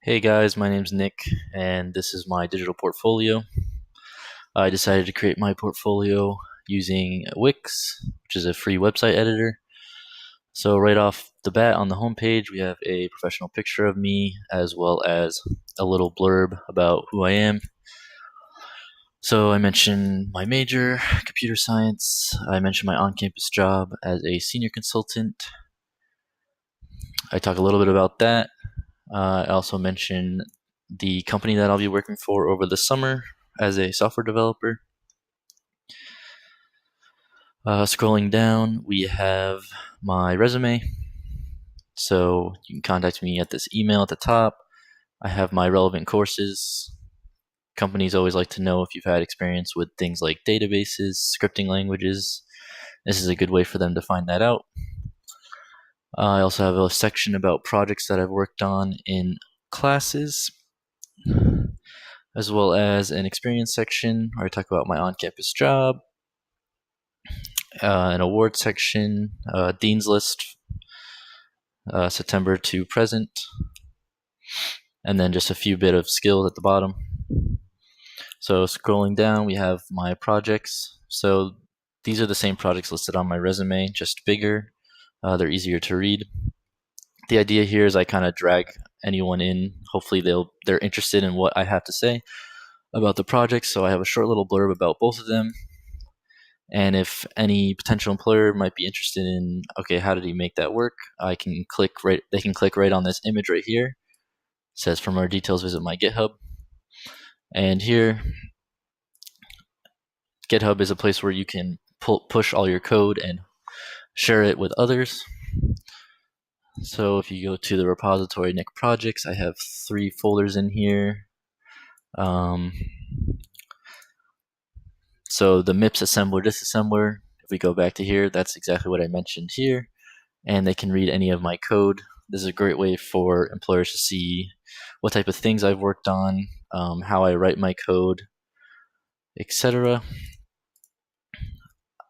Hey guys, my name's Nick, and this is my digital portfolio. I decided to create my portfolio using Wix, which is a free website editor. So, right off the bat on the homepage, we have a professional picture of me as well as a little blurb about who I am. So, I mention my major, computer science. I mention my on campus job as a senior consultant. I talk a little bit about that. I also mention the company that I'll be working for over the summer as a software developer. Scrolling down, we have my resume. So you can contact me at this email at the top. I have my relevant courses. Companies always like to know if you've had experience with things like databases, scripting languages. This is a good way for them to find that out. I also have a section about projects that I've worked on in classes, as well as an experience section where I talk about my on-campus job, an award section, dean's list, September to present, and then just a few bit of skills at the bottom. So scrolling down, we have my projects. So these are the same projects listed on my resume, just bigger. They're easier to read. The idea here is I kind of drag anyone in. Hopefully they're interested in what I have to say about the projects. So I have a short little blurb about both of them. And if any potential employer might be interested in, okay, how did he make that work? They can click right on this image right here. It says for more details, visit my GitHub. And here, GitHub is a place where you can push all your code and share it with others. So if you go to the repository Nick Projects, I have 3 folders in here. So the MIPS assembler, disassembler, if we go back to here, that's exactly what I mentioned here. And they can read any of my code. This is a great way for employers to see what type of things I've worked on, how I write my code, etc.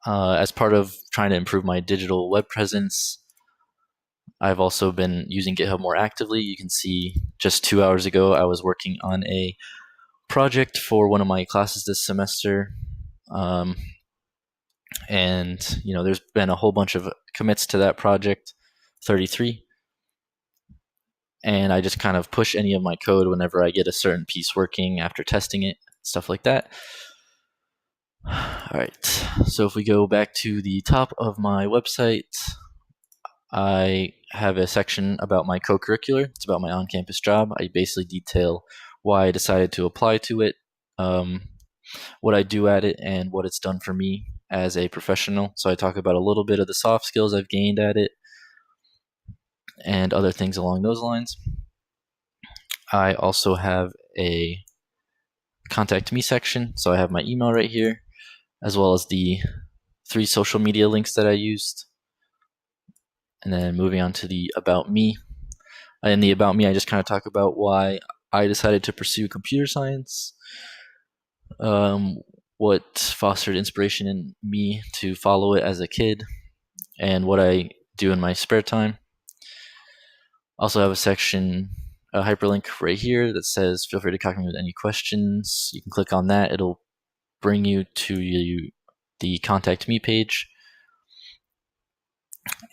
As part of trying to improve my digital web presence, I've also been using GitHub more actively. You can see just 2 hours ago, I was working on a project for one of my classes this semester. And there's been a whole bunch of commits to that project, 33. And I just kind of push any of my code whenever I get a certain piece working after testing it, stuff like that. All right, so if we go back to the top of my website, I have a section about my co-curricular. It's about my on-campus job. I basically detail why I decided to apply to it, what I do at it, and what it's done for me as a professional. So I talk about a little bit of the soft skills I've gained at it and other things along those lines. I also have a contact me section. So I have my email right here, as well as the 3 social media links that I used. And then moving on to the About Me. In the About Me, I just kind of talk about why I decided to pursue computer science, what fostered inspiration in me to follow it as a kid, and what I do in my spare time. Also have a section, a hyperlink right here that says feel free to contact me with any questions. You can click on that. It'll bring you to the Contact Me page.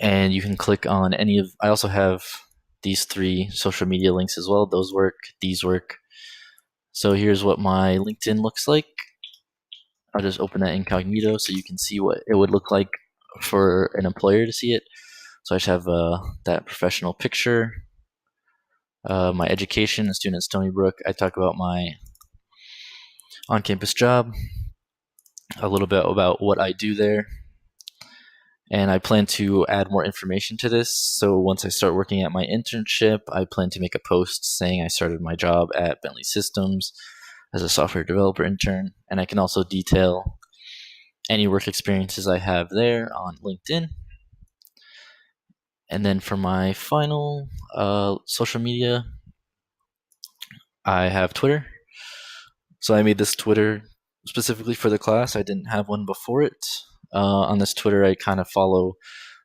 And you can click on any of, I also have these 3 social media links as well. Those work, these work. So here's what my LinkedIn looks like. I'll just open that incognito so you can see what it would look like for an employer to see it. So I just have that professional picture, my education, a student at Stony Brook. I talk about my on-campus job, a little bit about what I do there. And I plan to add more information to this. So once I start working at my internship, I plan to make a post saying I started my job at Bentley Systems as a software developer intern. And I can also detail any work experiences I have there on LinkedIn. And then for my final social media, I have Twitter. So I made this Twitter specifically for the class. I didn't have one before it. On this Twitter, I kind of follow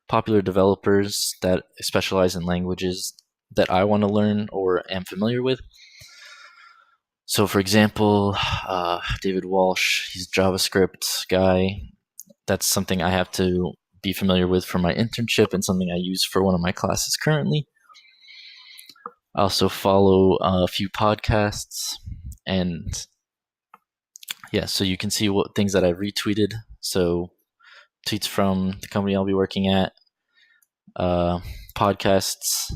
popular developers that specialize in languages that I want to learn or am familiar with. So, for example, David Walsh, he's a JavaScript guy. That's something I have to be familiar with for my internship and something I use for one of my classes currently. I also follow a few podcasts, and yeah, so you can see what things that I've retweeted. So tweets from the company I'll be working at, podcasts.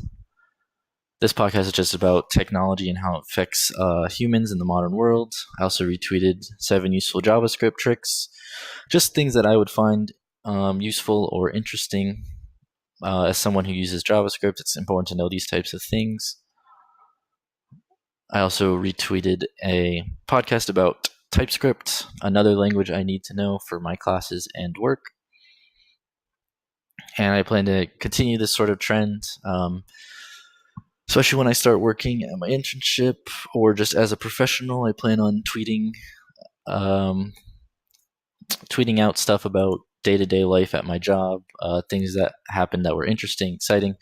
This podcast is just about technology and how it affects humans in the modern world. I also retweeted 7 useful JavaScript tricks, just things that I would find useful or interesting. As someone who uses JavaScript, it's important to know these types of things. I also retweeted a podcast about TypeScript, another language I need to know for my classes and work. And I plan to continue this sort of trend, especially when I start working at my internship or just as a professional. I plan on tweeting out stuff about day-to-day life at my job, things that happened that were interesting, exciting,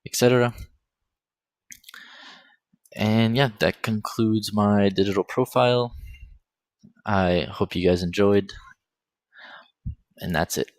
etc. And yeah, that concludes my digital profile. I hope you guys enjoyed, and that's it.